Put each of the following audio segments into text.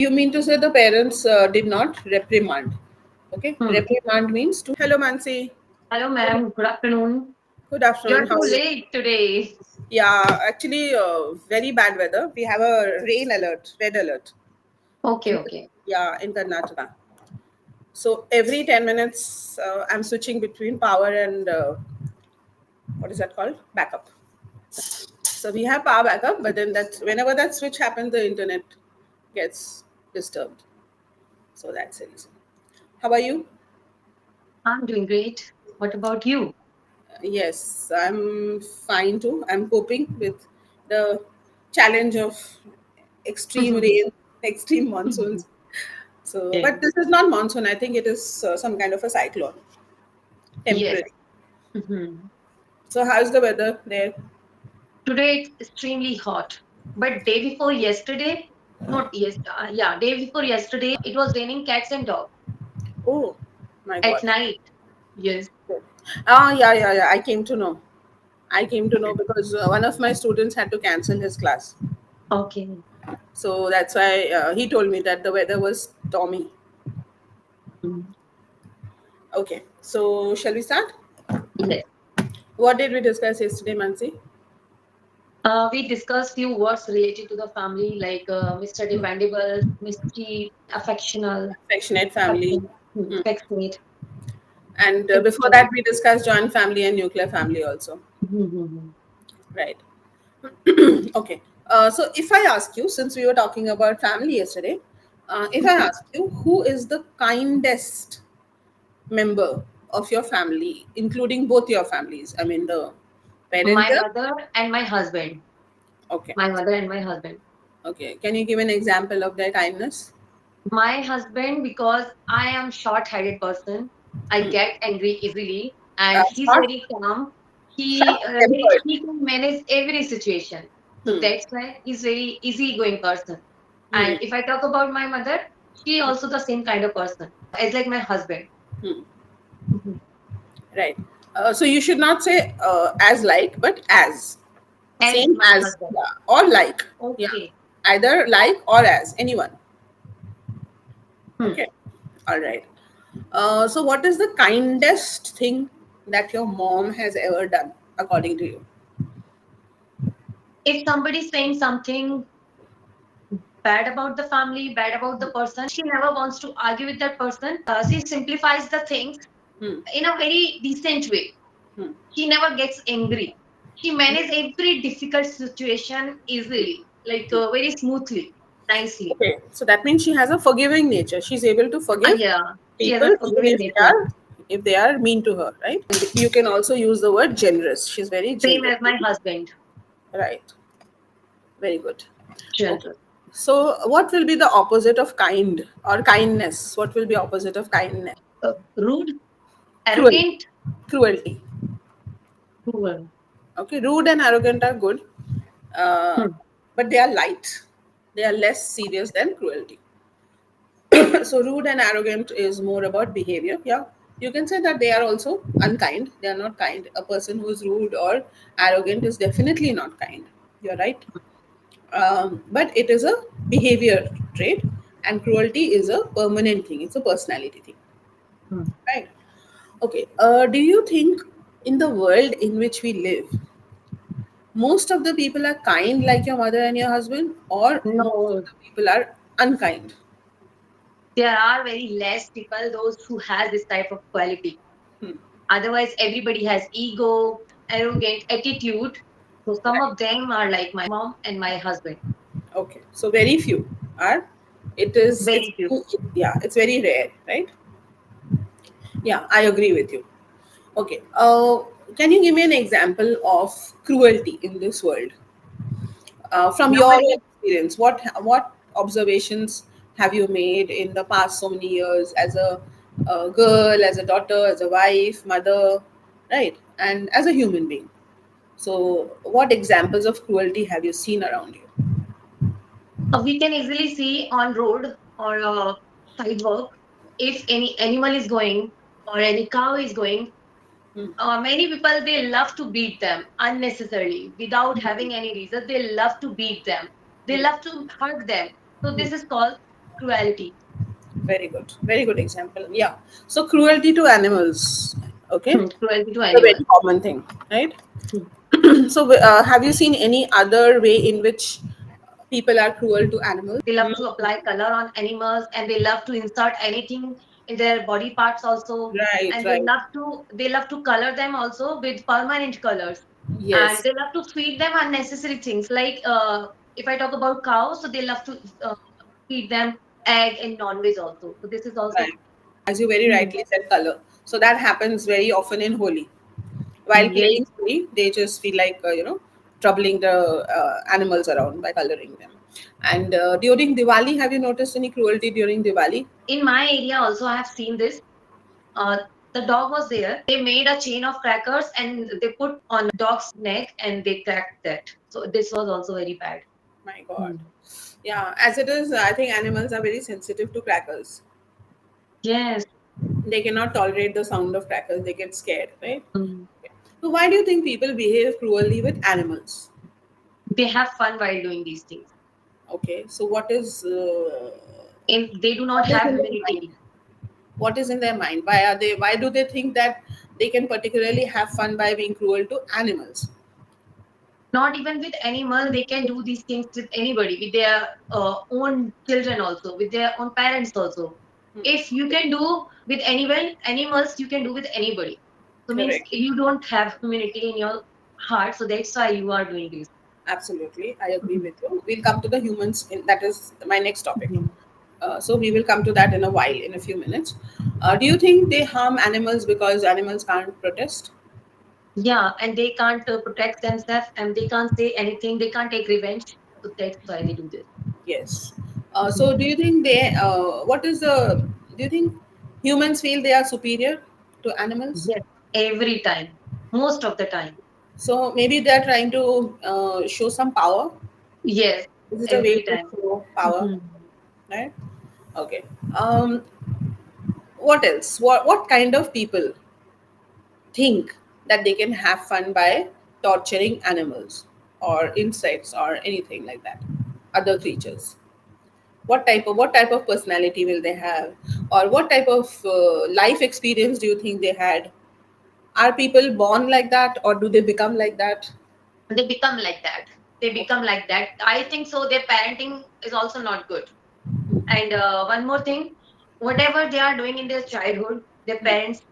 You mean to say the parents did not reprimand? Okay, Hmm. reprimand means to. Hello, Mansi. Hello, ma'am. Good afternoon. Good afternoon. You're How too are you? late today. Yeah, actually, very bad weather. We have a rain alert, red alert. Okay, In okay. yeah, in Karnataka. So every 10 minutes, I'm switching between power and what is that called? Backup. So we have power backup, but then that whenever that switch happens, the internet gets disturbed. So that's the reason. How are you? I'm doing great. What about you? Yes, I'm fine too. I'm coping with the challenge of extreme rain, extreme monsoons. So, Yes. but this is not monsoon. I think it is some kind of a cyclone, Yes. temporary. Mhm. So, how's the weather there? Today it's extremely hot. But day before yesterday, not yes, yeah, day before yesterday, it was raining cats and dogs Oh, my at God. night. Yes. Ah, yeah, yeah, yeah. I came to know. I came to know because one of my students had to cancel his class. Okay. So that's why he told me that the weather was stormy. Mm. Okay, so shall we start? Yes. What did we discuss yesterday, Mansi? We discussed few words related to the family like Mr. Dependable, mischief, affectional, Affectionate family. affection, Hmm. affectionate, And before etc. that, we discussed joint family and nuclear family also. Mhm. Right. Okay. So if I ask you, since we were talking about family yesterday, if I ask you, who is the kindest member of your family, including both your families? I mean, the My parental. mother and my husband. Okay. My mother and my husband. Okay. Can you give an example of their kindness? My husband, because I am short-headed person, I Hmm. get angry easily, and he's Short, very calm. short He tempered. he can manage every situation. So Hmm. that's why he's very easygoing person. Hmm. And if I talk about my mother, she also the same kind of person as like my husband. Hmm. Mhm. Right. So you should not say as like, but as. As Same my as, husband. yeah, or like. Yeah. Okay. Either like or as, anyone. Hmm. Okay. All right. So, what is the kindest thing that your mom has ever done, according to you? If somebody's saying something bad about the family, bad about the person, she never wants to argue with that person. She simplifies the things Hmm. in a very decent way. Hmm. She never gets angry. She manages every difficult situation easily, like very smoothly, nicely. Okay. So that means she has a forgiving nature. She's able to forgive Yeah, she has people a even forgiving nature. if they are mean to her, right? And you can also use the word generous. She's very Same generous. as my husband. Right. Very good. Okay. Generous. So, what will be the opposite of kind or kindness? What will be opposite of kindness? Rude, Cruel, arrogant, cruelty. cruel. Okay, rude and arrogant are good, uh, Hmm. but they are light. They are less serious than cruelty. So, rude and arrogant is more about behavior. Yeah, you can say that they are also unkind. They are not kind. A person who is rude or arrogant is definitely not kind. You're right. But it is a behavior trait, and cruelty is a permanent thing. It's a personality thing, Hmm. right? Okay. Do you think in the world in which we live, most of the people are kind like your mother and your husband, or most of No, the people are unkind? there are very less people those who has this type of quality. Hmm. Otherwise, everybody has ego, arrogant attitude. So some of them are like my mom and my husband. Okay, so very few are. It is. It's Very few. yeah. It's very rare, right? Yeah, I agree with you. Okay. Can you give me an example of cruelty in this world? From your Nobody. experience, what observations have you made in the past so many years as a girl, as a daughter, as a wife, mother, right, and as a human being? So, what examples of cruelty have you seen around you? We can easily see on road or sidewalk if any animal is going or any cow is going. Hmm. Many people they love to beat them unnecessarily without having any reason. They love to beat them. They Hmm. love to hurt them. So Hmm. this is called. cruelty. Very good example. Yeah. So cruelty to animals. Okay, Cruelty to a very animals. common thing, right? Hmm. So, have you seen any other way in which people are cruel to animals? They love to apply color on animals, and they love to insert anything in their body parts also. Right, And they right. love to color them also with permanent colors. And Yes, they love to feed them unnecessary things. Like if I talk about cows, so they love to feed them egg and non-veg also. So this is also. right. As you very Hmm. rightly said, color. So that happens very often in Holi. While Yes. playing Holi, they just feel like troubling the animals around by coloring them. And during Diwali, have you noticed any cruelty during Diwali? In my area also, I have seen this. Uh, the dog was there. They made a chain of crackers and they put on dog's neck and they cracked that. So this was also very bad. My God. Hmm. Yeah, as it is, I think animals are very sensitive to crackers. Yes. They cannot tolerate the sound of crackers. They get scared, right? Hmm. So why do you think people behave cruelly with animals? They have fun while doing these things. Okay, so And they do not what is have in their mind? humanity. What is in their mind? Why are they? Why do they think that they can particularly have fun by being cruel to animals? Not even with animal, they can do these things with anybody, with their own children also, with their own parents also. Hmm. If you can do with anyone, animals, you can do with anybody. So means Correct. you don't have humanity in your heart, so that's why you are doing this. Absolutely, I agree Mhm. with you. We'll come to the humans. That is my next topic. Mhm. So we will come to that in a while, in a few minutes. Do you think they harm animals because animals can't protest? Yeah, and they can't protect themselves, and they can't say anything, they can't take revenge, so that's why they do this. Yes. Mhm. So do you think they? What is the? Do you think humans feel they are superior to animals? Yes, every time, most of the time. So maybe they are trying to show some power. Yes, Is it a way every to time. show power? Mhm. Right. Okay. What else? What kind of people think that they can have fun by torturing animals or insects or anything like that, other creatures? What type of personality will they have, or what type of life experience do you think they had? Are people born like that, or do they become like that? They become like that. They become like that. I think so. Their parenting is also not good. And one more thing, whatever they are doing in their childhood, their parents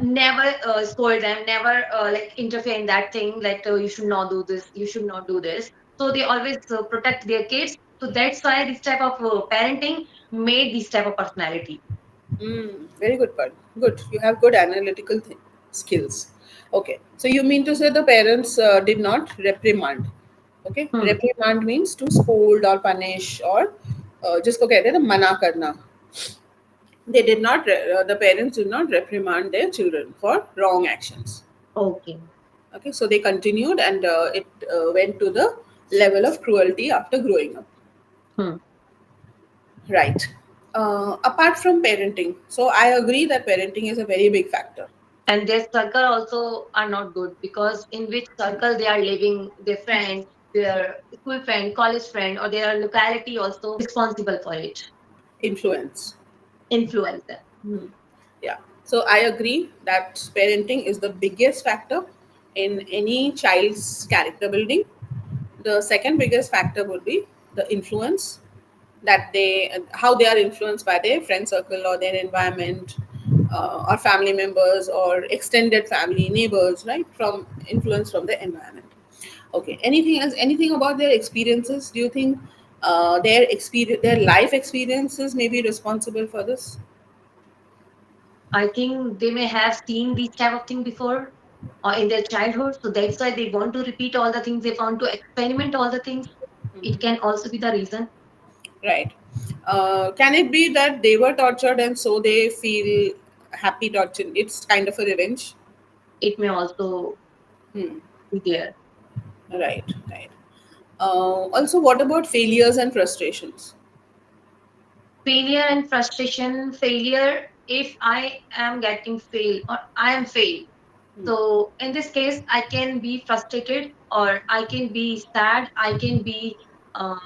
never scold them, never like interfere in that thing. Like you should not do this, you should not do this. So they always protect their kids. So that's why this type of parenting made this type of personality. Very good part. Good. You have good analytical skills. Okay. So you mean to say the parents did not reprimand? Okay. Hmm. Reprimand means to scold or punish or जिसको कहते हैं ना मना करना. They did not. The parents did not reprimand their children for wrong actions. Okay. Okay. So they continued, and it went to the level of cruelty after growing up. Hmm. Right. Apart from parenting, so I agree that parenting is a very big factor. And their circle also are not good, because in which circle they are living, their friends, their school friend, college friend, or their locality also responsible for it, Influence. influence them. Yeah. So I agree that parenting is the biggest factor in any child's character building. The second biggest factor would be the influence that how they are influenced by their friend circle or their environment, or family members or extended family, neighbors, right? From influence from the environment. Okay. Anything else? Anything about their experiences? Do you think their life experiences may be responsible for this? I think they may have seen these type of thing before or in their childhood, so that's why they want to repeat all the things, they want to experiment all the things. It can also be the reason. Right. Can it be that they were tortured and so they feel happy tortured? It's kind of a revenge. It may also Hmm. be there. Right, right. Also, what about failures and frustrations? Failure and frustration. Failure, if I am getting failed or I am failed. So in this case, I can be frustrated, or I can be sad. I can be uh,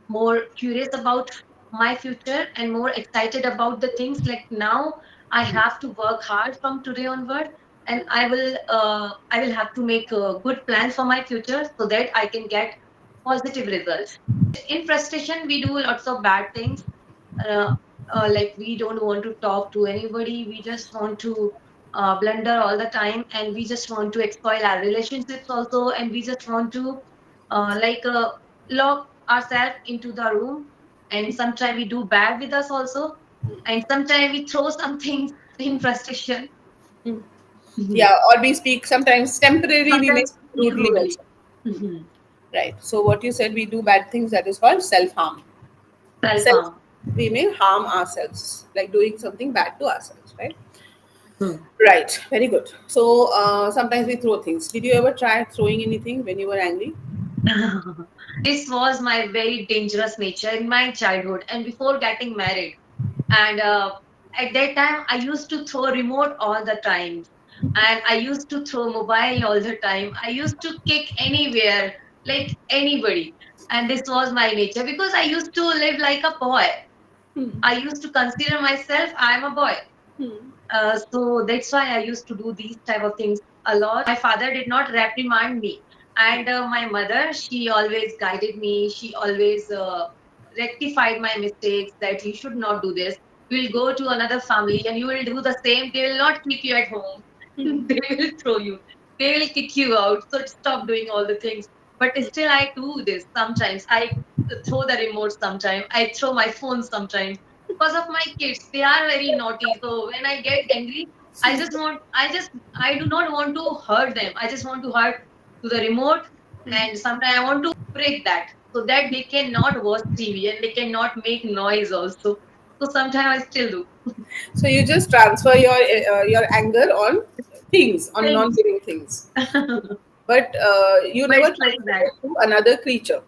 more curious about. my future and more excited about the things. Like now, I have to work hard from today onward, and I will have to make good plans for my future so that I can get positive results. In frustration, we do lots of bad things. uh, like we don't want to talk to anybody. We just want to blunder all the time, and we just want to exploit our relationships also, and we just want to like lock ourselves into the room. And sometimes we do bad with us also, and sometimes we throw some things in frustration. Hmm. Mhm. Yeah, or we speak sometimes temporarily, we may Sometimes speak speak rudely rudely. also. Mhm. Right. So what you said, we do bad things, that is called self harm. Self Self, harm. we may harm ourselves, like doing something bad to ourselves, right? Hmm. Right. Very good. So sometimes we throw things. Did you ever try throwing anything when you were angry? This was my very dangerous nature in my childhood and before getting married. And at that time, I used to throw remote all the time, and I used to throw mobile all the time. I used to kick anywhere, like anybody. And this was my nature because I used to live like a boy. Hmm. I used to consider myself I'm a boy. Hmm. So that's why I used to do these type of things a lot. My father did not reprimand me, and my mother, she always guided me. She always rectified my mistakes that you should not do this. You will go to another family and you will do the same. They will not keep you at home. Hmm. They will throw you. They will kick you out. So stop doing all the things. But still, I do this sometimes. I throw the remote sometimes. I throw my phone sometimes because of my kids. They are very naughty. So when I get angry, I do not want to hurt them. I just want to hurt to the remote, and sometimes I want to break that so that they cannot watch TV and they cannot make noise also. So sometimes I still do. So you just transfer your anger on things, on Thanks. non-living things, but you But never it's try like to do that. it to another creature,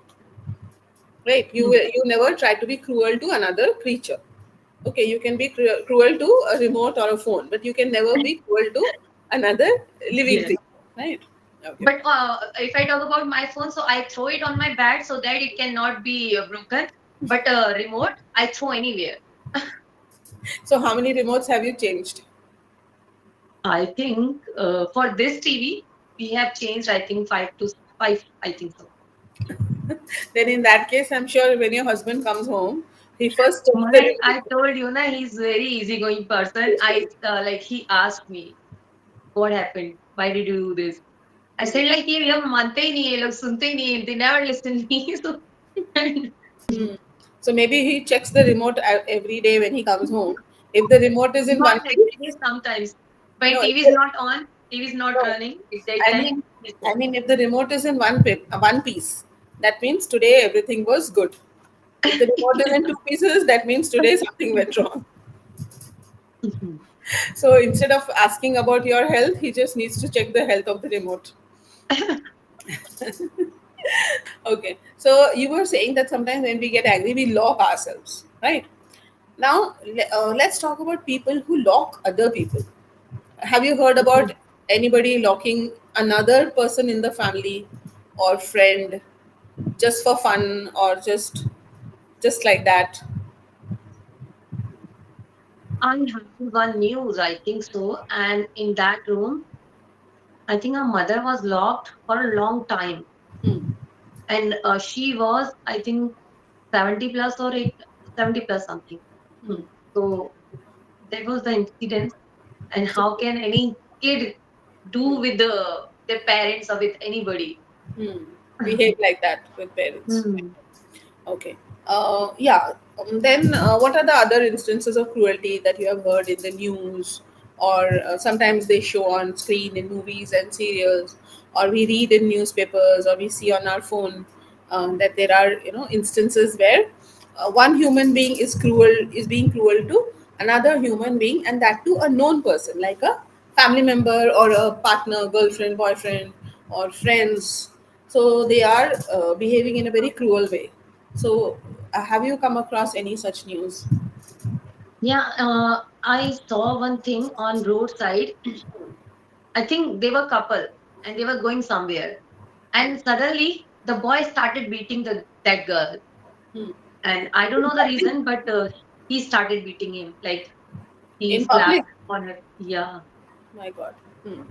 right? You Hmm. you never try to be cruel to another creature. Okay, you can be cruel to a remote or a phone, but you can never be cruel to another living Yes. thing, right? Okay. But if I talk about my phone, so I throw it on my bed so that it cannot be broken. But remote, I throw anywhere. So how many remotes have you changed? I think for this TV, we have changed, I think, five to five. I think so. Then in that case, I'm sure when your husband comes home, he first checks the My, I remote. told you, na, he's very easygoing person. I like he asked me, what happened? Why did you do this? I said like ये लोग मानते ही नहीं, ये लोग सुनते ही नहीं. They never listen to me. So, and So maybe he checks the remote every day when he comes home. If the remote is in not one every piece, day, sometimes. When no, TV is not on, TV is not no. running, at that I time, mean, he I checks. mean, if the remote is in one piece, that means today everything was good. If the remote is in two pieces, that means today something went wrong. So instead of asking about your health, he just needs to check the health of the remote. Okay. So you were saying that sometimes when we get angry, we lock ourselves, right? Now, let's talk about people who lock other people. Have you heard about anybody locking another person in the family or friend just for fun or just like that? I have one news, I think so. And in that room, I think her mother was locked for a long time. Hmm. And she was, I think, 70 plus or 70 plus something. Hmm. So that was the incident. And how can any kid do with their parents or with anybody? Hmm. Behave like that with parents. Hmm. Okay. Yeah. Then, what are the other instances of cruelty that you have heard in the news, or sometimes they show on screen in movies and serials, or we read in newspapers, or we see on our phone that there are instances where one human being is being cruel to another human being, and that to a known person, like a family member or a partner, girlfriend, boyfriend, or friends. So they are behaving in a very cruel way. So, have you come across any such news? Yeah, I saw one thing on roadside. I think they were couple and they were going somewhere. And suddenly the boy started beating that girl. Hmm. And I don't know the reason, but he started beating him. Like he In slapped public? on her. Yeah. My God. Hmm.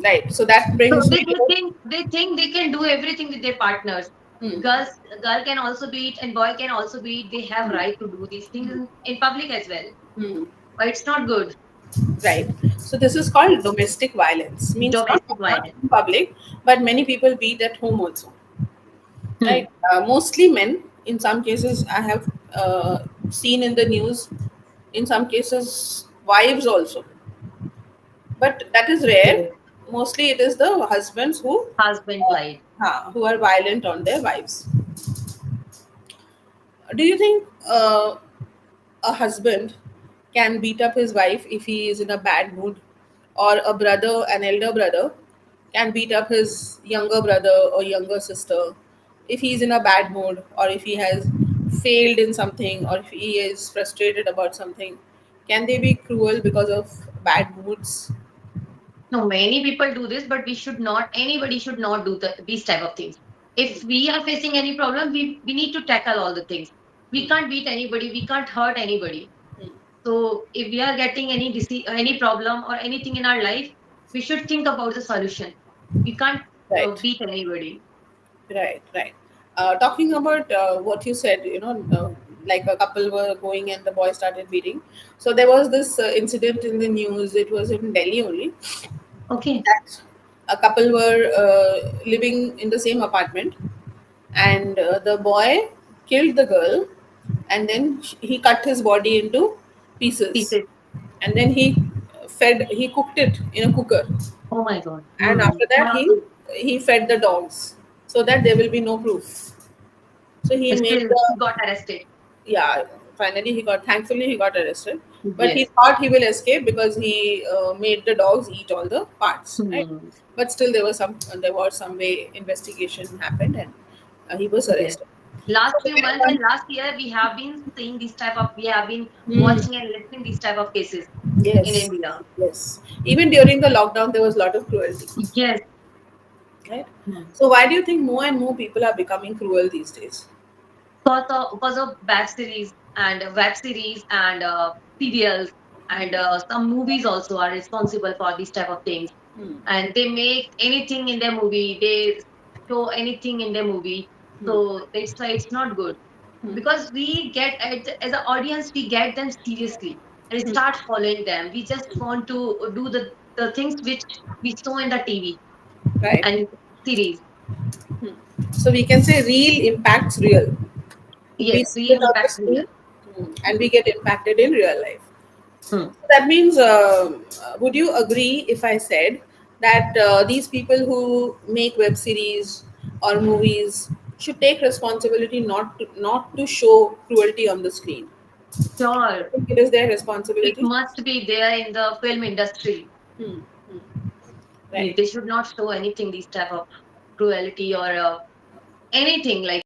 Right. So that So brings me they to. think they can do everything with their partners. Hmm. Girls, girl can also beat and boy can also beat. They have right to do these things in public as well. Hmm. But it's not good. Right. So this is called domestic violence. Means Domestic not violence. in public, but many people beat at home also. Hmm. Right. Mostly men. In some cases, I have seen in the news. In some cases, wives also. But that is rare. Yes. Mostly, it is the husbands Husband side. who are violent on their wives. Do you think a husband can beat up his wife if he is in a bad mood, or a brother, an elder brother, can beat up his younger brother or younger sister if he's in a bad mood, or if he has failed in something, or if he is frustrated about something? Can they be cruel because of bad moods? No, many people do this, but we should not, anybody should not do these type of things. If we are facing any problem, we need to tackle all the things. We can't beat anybody, we can't hurt anybody. Hmm. So if we are getting any problem or anything in our life, we should think about the solution. We can't Right. beat anybody. Right, right. Talking about what you said, like a couple were going and the boy started beating. So there was this incident in the news. It was in Delhi only, Okay. that a couple were living in the same apartment, and the boy killed the girl, and then he cut his body into pieces, Pieces. and then he cooked it in a cooker, Oh my God. and Hmm. after that he fed the dogs so that there will be no proof. So he made Still, the, he got arrested. yeah, finally thankfully he got arrested, but he Yes. thought he will escape because he made the dogs eat all the parts, right? Hmm. But still there was some way investigation happened, and he was Yes. arrested. Last So few months and last year, we have been Hmm. watching and listening these type of cases in Yes, India. yes, even during the lockdown there was a lot of cruelty, Yes. right? Hmm. So why do you think more and more people are becoming cruel these days? Because of web series and serials and some movies also are responsible for these type of things. Hmm. And they make anything in their movie. They show anything in their movie. Hmm. So it's why it's not good Hmm. because we get as an audience we get them seriously and Hmm. start following them. We just want to do the things which we saw in the TV Right. and series. Hmm. So we can say real impacts real. We Yes, see real it on the impact real. screen, and we get impacted in real life. Hmm. That means, would you agree if I said that these people who make web series or movies should take responsibility not to show cruelty on the screen? I Sure. think it is their It responsibility. must be there in the film industry. Hmm. Hmm. Right. They should not show anything, these type of cruelty or anything like